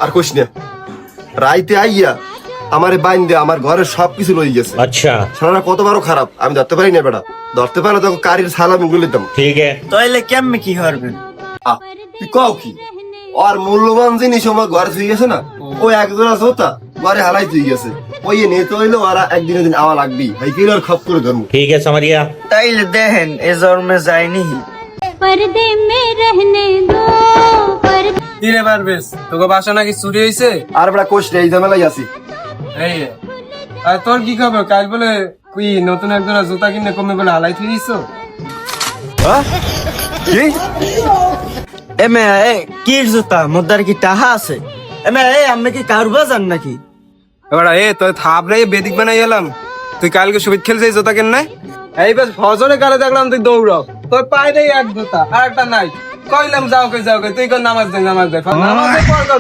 আর কোশ না রাইতে আইয়া আমারে বাইন দে আমার ঘরের সবকিছু লই গেছে। अच्छा সারা কত বড় খারাপ আমি ধরতে পারি না বেটা, ধরতে পারলে তখন কারির সালামি গুলি দিতাম। ठीक है তাইলে কেমনে কি করবেন? তুই কও কি আর মূল্যবান জিনিস আমার ঘরে থুই গেছে না, ওই একজোড়া জোতা ঘরে হালাই থুই গেছে, ওই নিতে হইলে ওরা একদিনের দিন আওয়া লাগবেই ভাই, কি আর খপ করে ধরবো। ठीक है समझ गया তাইলে দেখেন এ জন্মে যায়নি। पर्दे में रहने दो पर्दे কি রে পারবেশ, তোকে বাসা নাকি চুরি হয়েছে? আর বেটা কোশ রে, এই ঝামেলাই আছি। এই আর তোর কি খবর? কাল বলে তুই নতুন একজোড়া জুতা কিনে কমে বলে হালাই ফিরিস? কি এমে এ কি জুতা মুদ্রার কি টাহা আছে? এমে এ আমি কি কারবা জান নাকি? এবার এ তোর থাপড়ে বেদিক বানাই এলাম, তুই কালকে সুবিধ খেলছে এই জুতা কেন নাই? এই বেশ ফজরে কালে দেখলাম তুই দৌড়াও, তোর পায়ে এক জুতা আর একটা নাই। কইলাম যাও কে তুই কোন নামাজ দে নামাজে পর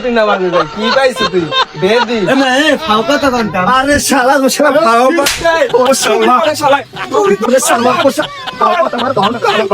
তুই নামাজে যাই, কি পাইছিস তুই বেদি? এমে এ ফাউকা তো ঘন্টা আরে শালা গোশালা ভাও পায় ও শালা শালা তোরে শালা কোশা ভাও পায় আমার ধন কালো